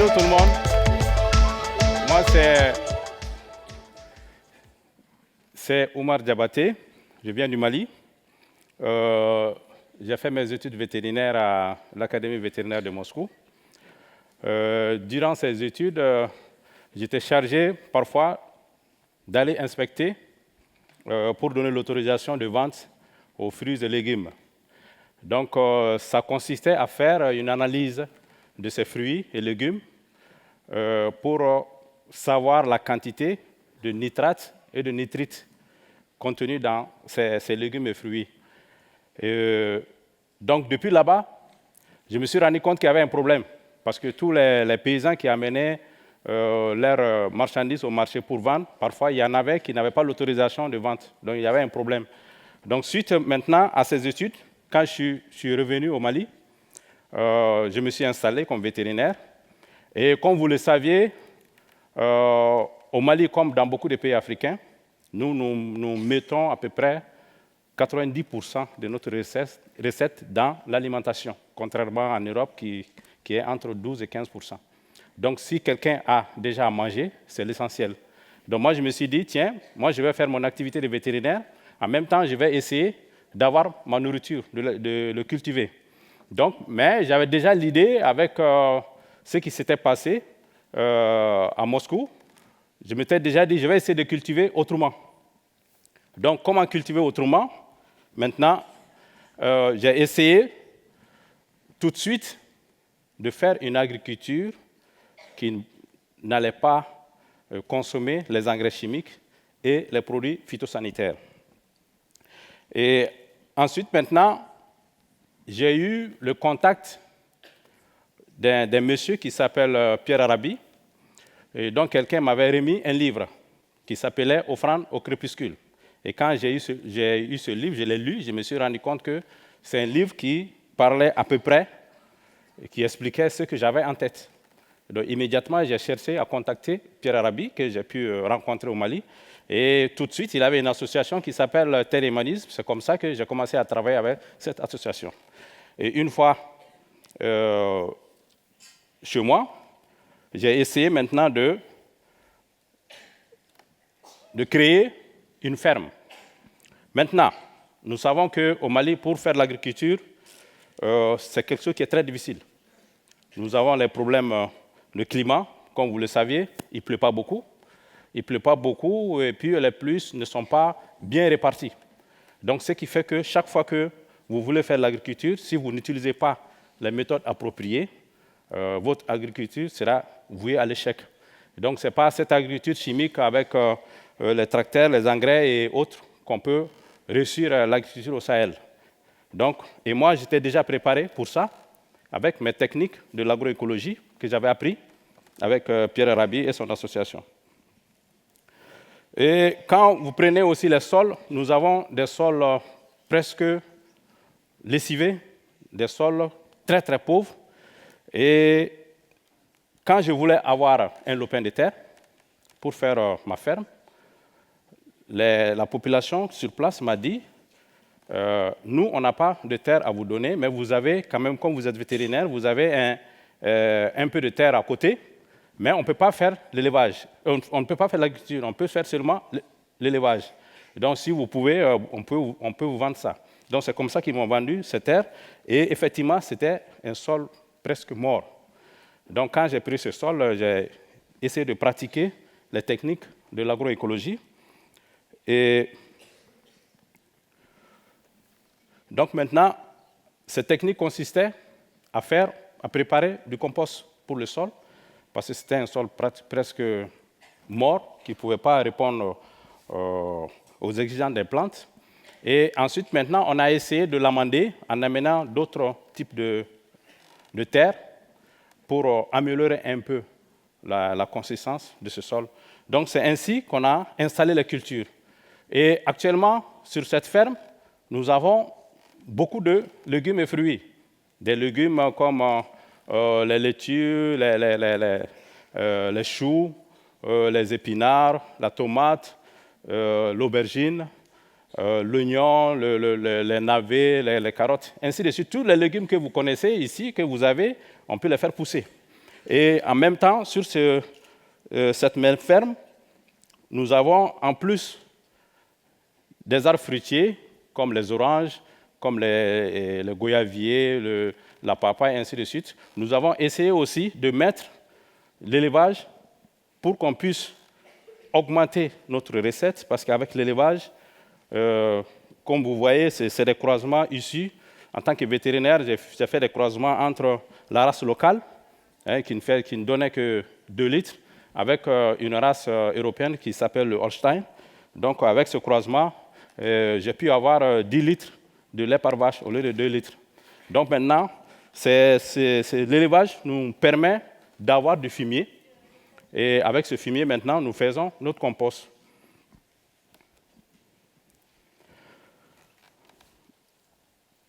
Bonjour tout le monde. Moi, c'est Oumar Diabaté. Je viens du Mali. J'ai fait mes études vétérinaires à l'Académie vétérinaire de Moscou. Durant ces études, j'étais chargé parfois d'aller inspecter pour donner l'autorisation de vente aux fruits et légumes. Donc, ça consistait à faire une analyse de ces fruits et légumes pour savoir la quantité de nitrates et de nitrites contenus dans ces légumes et fruits. Donc, depuis là-bas, je me suis rendu compte qu'il y avait un problème, parce que tous les paysans qui amenaient leurs marchandises au marché pour vendre, parfois, il y en avait qui n'avaient pas l'autorisation de vente. Donc, il y avait un problème. Donc, suite maintenant à ces études, quand je suis revenu au Mali, je me suis installé comme vétérinaire. Et comme vous le saviez, au Mali, comme dans beaucoup de pays africains, nous mettons à peu près 90% de notre recette dans l'alimentation, contrairement en Europe qui est entre 12 et 15%. Donc, si quelqu'un a déjà à manger, c'est l'essentiel. Donc, moi, je me suis dit, tiens, moi, je vais faire mon activité de vétérinaire. En même temps, je vais essayer d'avoir ma nourriture, de le cultiver. Donc, mais j'avais déjà l'idée avec ce qui s'était passé à Moscou. Je m'étais déjà dit, je vais essayer de cultiver autrement. Donc, comment cultiver autrement? Maintenant, j'ai essayé tout de suite de faire une agriculture qui n'allait pas consommer les engrais chimiques et les produits phytosanitaires. Et ensuite, maintenant, j'ai eu le contact d'un monsieur qui s'appelle Pierre Arabi. Et donc, quelqu'un m'avait remis un livre qui s'appelait « Offrande au crépuscule ». Et quand j'ai eu ce livre, je l'ai lu, je me suis rendu compte que c'est un livre qui parlait à peu près, qui expliquait ce que j'avais en tête. Donc, immédiatement, j'ai cherché à contacter Pierre Arabi, que j'ai pu rencontrer au Mali. Et tout de suite, il avait une association qui s'appelle Terre Humanisme. C'est comme ça que j'ai commencé à travailler avec cette association. Et une fois chez moi, j'ai essayé maintenant de créer une ferme. Maintenant, nous savons qu'au Mali, pour faire l'agriculture, c'est quelque chose qui est très difficile. Nous avons les problèmes de climat, comme vous le saviez, il ne pleut pas beaucoup. Il ne pleut pas beaucoup et puis les pluies ne sont pas bien réparties. Donc, ce qui fait que chaque fois que vous voulez faire l'agriculture, si vous n'utilisez pas les méthodes appropriées, votre agriculture sera vouée à l'échec. Donc, ce n'est pas cette agriculture chimique avec les tracteurs, les engrais et autres qu'on peut réussir l'agriculture au Sahel. Donc, et moi, j'étais déjà préparé pour ça, avec mes techniques de l'agroécologie que j'avais appris avec Pierre Arabi et son association. Et quand vous prenez aussi les sols, nous avons des sols presque lessivés, des sols très très pauvres. Et quand je voulais avoir un lopin de terre pour faire ma ferme, la population sur place m'a dit nous, on n'a pas de terre à vous donner, mais vous avez quand même, comme vous êtes vétérinaire, vous avez un peu de terre à côté. Mais on ne peut pas faire l'élevage. On ne peut pas faire l'agriculture, on peut faire seulement l'élevage. Donc, si vous pouvez, on peut vous vendre ça. Donc, c'est comme ça qu'ils m'ont vendu cette terre. Et effectivement, c'était un sol presque mort. Donc, quand j'ai pris ce sol, j'ai essayé de pratiquer les techniques de l'agroécologie. Et donc, maintenant, cette technique consistait à préparer du compost pour le sol, parce que c'était un sol presque mort, qui ne pouvait pas répondre aux exigences des plantes. Et ensuite, maintenant, on a essayé de l'amender en amenant d'autres types de terre pour améliorer un peu la consistance de ce sol. Donc, c'est ainsi qu'on a installé les cultures. Et actuellement, sur cette ferme, nous avons beaucoup de légumes et fruits. Des légumes comme les laitues, les choux, les épinards, la tomate, l'aubergine, l'oignon, les navets, les carottes, ainsi de suite. Tous les légumes que vous connaissez ici, que vous avez, on peut les faire pousser. Et en même temps, sur cette même ferme, nous avons en plus des arbres fruitiers, comme les oranges, comme les goyaviers, la papaye, ainsi de suite. Nous avons essayé aussi de mettre l'élevage pour qu'on puisse augmenter notre recette, parce qu'avec l'élevage, comme vous voyez, c'est des croisements issus. En tant que vétérinaire, j'ai fait des croisements entre la race locale, qui ne donnait que 2 litres, avec une race européenne qui s'appelle le Holstein. Donc, avec ce croisement, j'ai pu avoir 10 litres de lait par vache au lieu de 2 litres. Donc maintenant, l'élevage nous permet d'avoir du fumier. Et avec ce fumier, maintenant, nous faisons notre compost.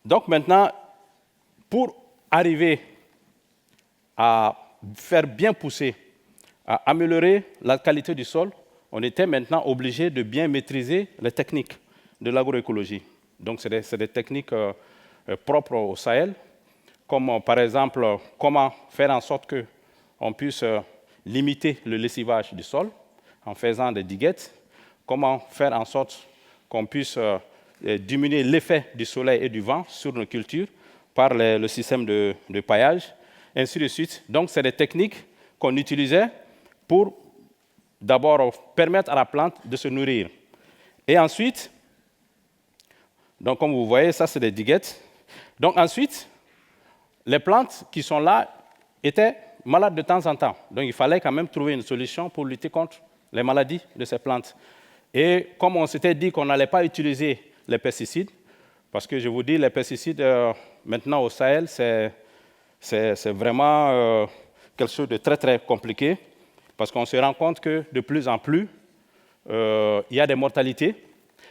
Donc maintenant, pour arriver à faire bien pousser, à améliorer la qualité du sol, on était maintenant obligé de bien maîtriser les techniques de l'agroécologie. Donc c'est des techniques propres au Sahel, comme par exemple comment faire en sorte qu'on puisse limiter le lessivage du sol en faisant des diguettes, comment faire en sorte qu'on puisse diminuer l'effet du soleil et du vent sur nos cultures par le système de paillage, ainsi de suite. Donc, c'est des techniques qu'on utilisait pour d'abord permettre à la plante de se nourrir. Et ensuite, donc comme vous voyez, ça c'est des diguettes. Donc ensuite, les plantes qui sont là étaient malades de temps en temps. Donc il fallait quand même trouver une solution pour lutter contre les maladies de ces plantes. Et comme on s'était dit qu'on n'allait pas utiliser les pesticides, parce que je vous dis, les pesticides, maintenant au Sahel, c'est vraiment quelque chose de très, très compliqué, parce qu'on se rend compte que de plus en plus, il y a des mortalités,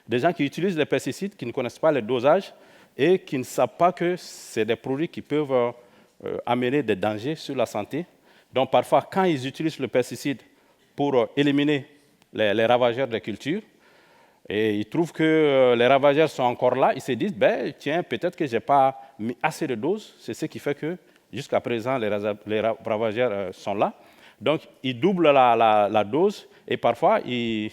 des gens qui utilisent les pesticides, qui ne connaissent pas les dosages et qui ne savent pas que c'est des produits qui peuvent amener des dangers sur la santé. Donc parfois, quand ils utilisent le pesticide pour éliminer les ravageurs des cultures, et ils trouvent que les ravageurs sont encore là, ils se disent, ben, tiens, peut-être que je n'ai pas mis assez de doses, c'est ce qui fait que jusqu'à présent, les ravageurs sont là. Donc, ils doublent la dose et parfois, ils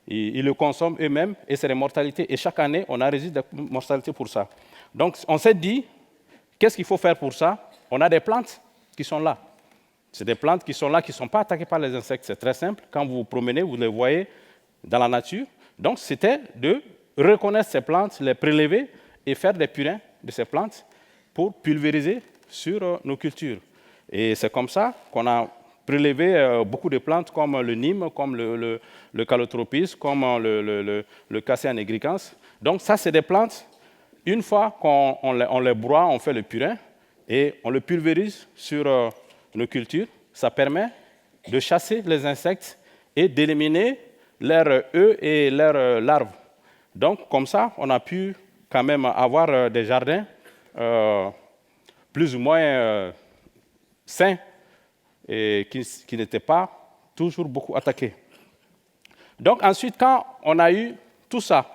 le consomment eux-mêmes et c'est des mortalités. Et chaque année, on a résisté des mortalités pour ça. Donc, on s'est dit, qu'est-ce qu'il faut faire pour ça? On a des plantes qui sont là. C'est des plantes qui sont là, qui ne sont pas attaquées par les insectes. C'est très simple. Quand vous vous promenez, vous les voyez dans la nature. Donc, c'était de reconnaître ces plantes, les prélever et faire des purins de ces plantes pour pulvériser sur nos cultures. Et c'est comme ça qu'on a prélevé beaucoup de plantes comme le Nîmes, comme le Calotropis, comme le Cassia nigricans. Donc, ça, c'est des plantes, une fois qu'on les broie, on fait le purin et on le pulvérise sur nos cultures. Ça permet de chasser les insectes et d'éliminer leurs œufs et leurs larves. Donc, comme ça, on a pu quand même avoir des jardins plus ou moins sains et qui n'étaient pas toujours beaucoup attaqués. Donc, ensuite, quand on a eu tout ça,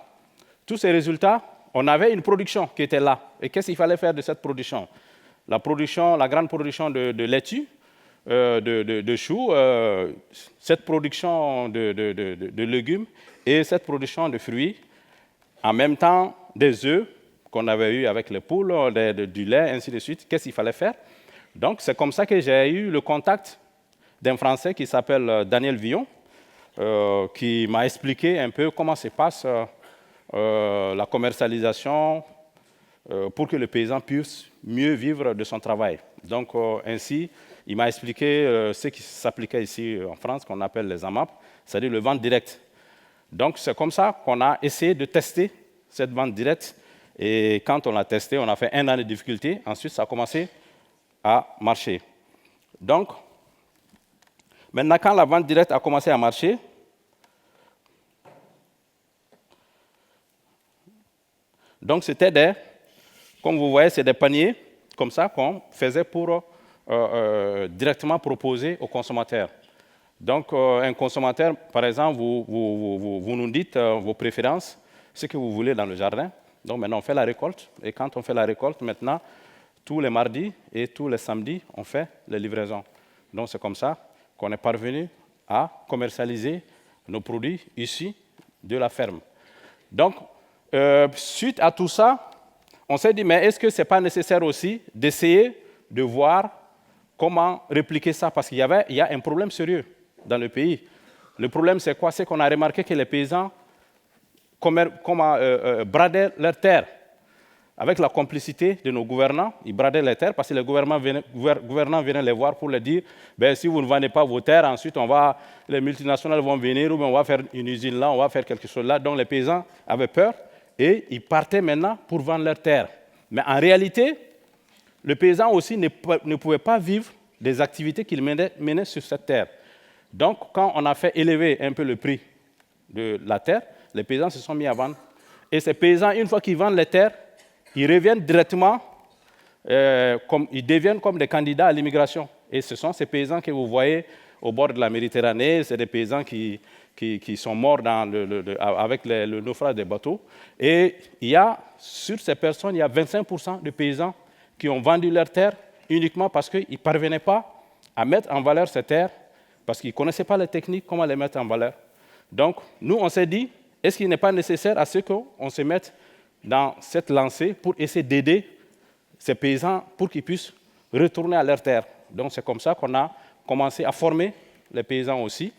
tous ces résultats, on avait une production qui était là. Et qu'est-ce qu'il fallait faire de cette production? La grande production de laitue, de choux, cette production de légumes et cette production de fruits, en même temps des œufs qu'on avait eu avec les poules, du lait, ainsi de suite. Qu'est-ce qu'il fallait faire? Donc, c'est comme ça que j'ai eu le contact d'un Français qui s'appelle Daniel Villon, qui m'a expliqué un peu comment se passe la commercialisation pour que le paysan puisse mieux vivre de son travail. Donc, ainsi, il m'a expliqué ce qui s'appliquait ici en France, qu'on appelle les AMAP, c'est-à-dire le vente direct. Donc, c'est comme ça qu'on a essayé de tester cette vente directe. Et quand on l'a testé, on a fait 1 an de difficulté. Ensuite, ça a commencé à marcher. Donc, maintenant, quand la vente directe a commencé à marcher, donc c'était comme vous voyez, c'est des paniers comme ça qu'on faisait pour directement proposer aux consommateurs. Donc, un consommateur, par exemple, vous nous dites vos préférences, ce que vous voulez dans le jardin. Donc, maintenant, on fait la récolte. Et quand on fait la récolte, maintenant, tous les mardis et tous les samedis, on fait les livraisons. Donc c'est comme ça qu'on est parvenu à commercialiser nos produits issus de la ferme. Donc, suite à tout ça, on s'est dit, mais est-ce que ce n'est pas nécessaire aussi d'essayer de voir comment répliquer ça? Parce qu'il y a un problème sérieux dans le pays. Le problème, c'est quoi? C'est qu'on a remarqué que les paysans bradaient leurs terres. Avec la complicité de nos gouvernants, ils bradaient les terres parce que les gouvernants venaient les voir pour leur dire ben, si vous ne vendez pas vos terres, ensuite les multinationales vont venir ou bien on va faire une usine là, on va faire quelque chose là. Donc les paysans avaient peur et ils partaient maintenant pour vendre leurs terres. Mais en réalité, le paysan aussi ne pouvait pas vivre des activités qu'il menait sur cette terre. Donc quand on a fait élever un peu le prix de la terre, les paysans se sont mis à vendre. Et ces paysans, une fois qu'ils vendent les terres, ils reviennent directement, ils deviennent comme des candidats à l'immigration. Et ce sont ces paysans que vous voyez au bord de la Méditerranée, c'est des paysans qui sont morts avec le naufrage des bateaux. Et sur ces personnes, il y a 25% de paysans qui ont vendu leurs terres uniquement parce qu'ils ne parvenaient pas à mettre en valeur ces terres, parce qu'ils ne connaissaient pas les techniques, comment les mettre en valeur. Donc, nous, on s'est dit, est-ce qu'il n'est pas nécessaire à ce qu'on se mette dans cette lancée pour essayer d'aider ces paysans pour qu'ils puissent retourner à leurs terres. Donc c'est comme ça qu'on a commencé à former les paysans aussi,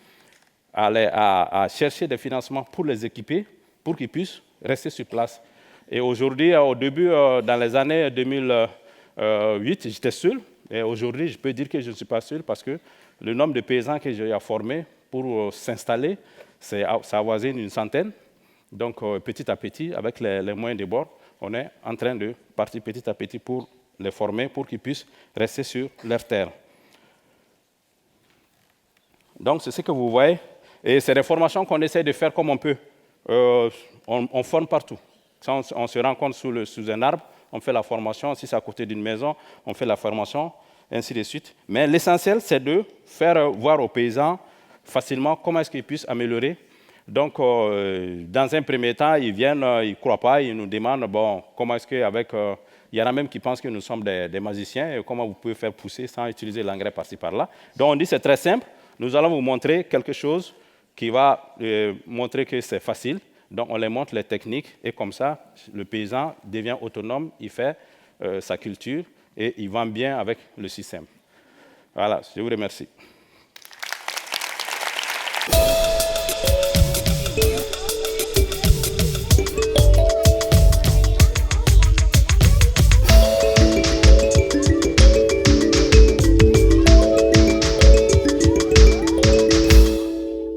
à chercher des financements pour les équiper, pour qu'ils puissent rester sur place. Et aujourd'hui, au début, dans les années 2008, j'étais seul. Et aujourd'hui, je peux dire que je ne suis pas seul parce que le nombre de paysans que j'ai formés pour s'installer, ça avoisine une centaine. Donc, petit à petit, avec les moyens de bord, on est en train de partir petit à petit pour les former, pour qu'ils puissent rester sur leur terre. Donc, c'est ce que vous voyez. Et c'est des formations qu'on essaie de faire comme on peut. On forme partout. On se rencontre sous un arbre, on fait la formation. Si c'est à côté d'une maison, on fait la formation, ainsi de suite. Mais l'essentiel, c'est de faire voir aux paysans facilement comment est-ce qu'ils puissent améliorer. Donc, dans un premier temps, ils viennent, ils ne croient pas, ils nous demandent, bon, comment est-ce qu'avec... il y en a même qui pensent que nous sommes des magiciens, et comment vous pouvez faire pousser sans utiliser l'engrais par-ci, par-là. Donc, on dit, c'est très simple, nous allons vous montrer quelque chose qui va montrer que c'est facile. Donc, on les montre les techniques, et comme ça, le paysan devient autonome, il fait sa culture, et il vend bien avec le système. Voilà, je vous remercie.